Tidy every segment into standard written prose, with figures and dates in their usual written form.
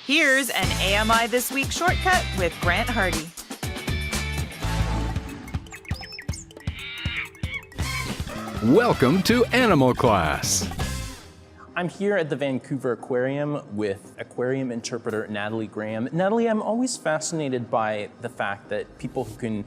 Here's an AMI This Week shortcut with Grant Hardy. Welcome to Animal Class. I'm here at the Vancouver Aquarium with aquarium interpreter Natalie Graham. Natalie, I'm always fascinated by the fact that people who can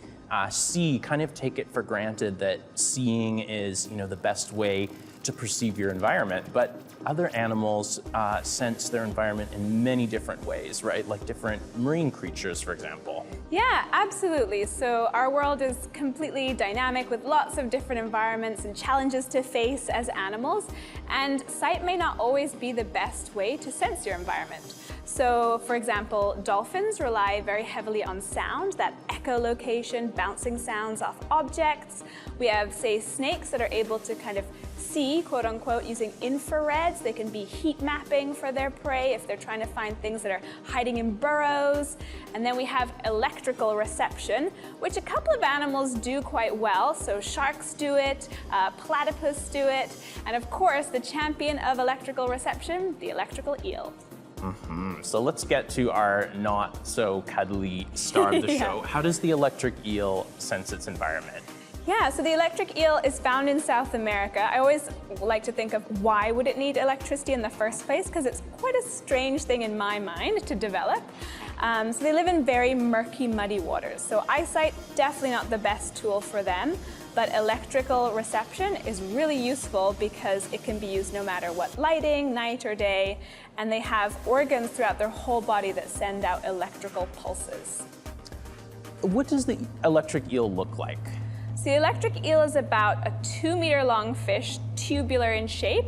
see kind of take it for granted that seeing is, the best way to perceive your environment. But other animals sense their environment in many different ways, right? Like different marine creatures, for example. Yeah, absolutely. So our world is completely dynamic with lots of different environments and challenges to face as animals. And sight may not always be the best way to sense your environment. So, for example, dolphins rely very heavily on sound, that echolocation, bouncing sounds off objects. We have, say, snakes that are able to kind of see, quote unquote, using infrareds. They can be heat mapping for their prey if they're trying to find things that are hiding in burrows. And then we have electrical reception, which a couple of animals do quite well. So sharks do it, platypus do it, and of course, the champion of electrical reception, the electrical eel. So let's get to our not so cuddly star of the Yeah. show. How does the electric eel sense its environment? Yeah, so the electric eel is found in South America. I always like to think of why would it need electricity in the first place, because it's quite a strange thing in my mind to develop. So they live in very murky, muddy waters. So eyesight, definitely not the best tool for them, but electrical reception is really useful because it can be used no matter what lighting, night or day, and they have organs throughout their whole body that send out electrical pulses. What does the electric eel look like? So the electric eel is about a 2-meter long fish, tubular in shape.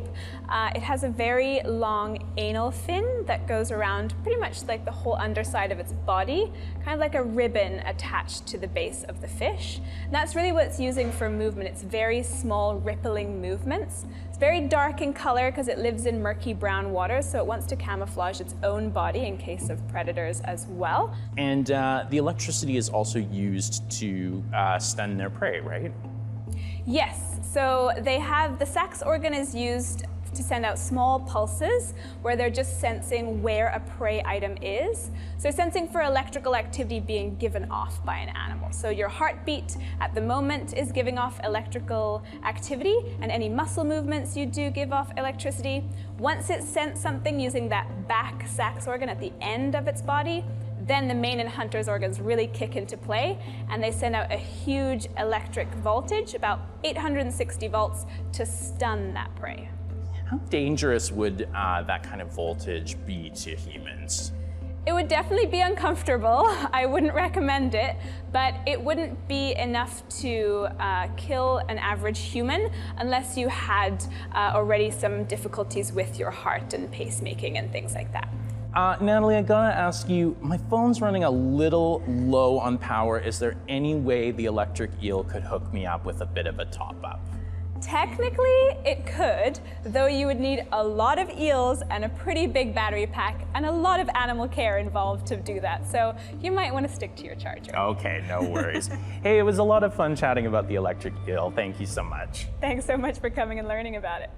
It has a very long anal fin that goes around pretty much like the whole underside of its body, kind of like a ribbon attached to the base of the fish. And that's really what it's using for movement. It's very small, rippling movements. It's very dark in color because it lives in murky brown water, so it wants to camouflage its own body in case of predators as well. And the electricity is also used to stun their prey, right? Yes, so the sax organ is used to send out small pulses where they're just sensing where a prey item is. So they're sensing for electrical activity being given off by an animal. So your heartbeat at the moment is giving off electrical activity, and any muscle movements you do give off electricity. Once it sensed something using that back sax organ at the end of its body, then the mane and hunter's organs really kick into play, and they send out a huge electric voltage, about 860 volts, to stun that prey. How dangerous would that kind of voltage be to humans? It would definitely be uncomfortable. I wouldn't recommend it, but it wouldn't be enough to kill an average human unless you had already some difficulties with your heart and pacemaking and things like that. Natalie, I gotta ask you, my phone's running a little low on power. Is there any way the electric eel could hook me up with a bit of a top-up? Technically, it could, though you would need a lot of eels and a pretty big battery pack and a lot of animal care involved to do that. So you might want to stick to your charger. Okay, no worries. Hey, it was a lot of fun chatting about the electric eel. Thank you so much. Thanks so much for coming and learning about it.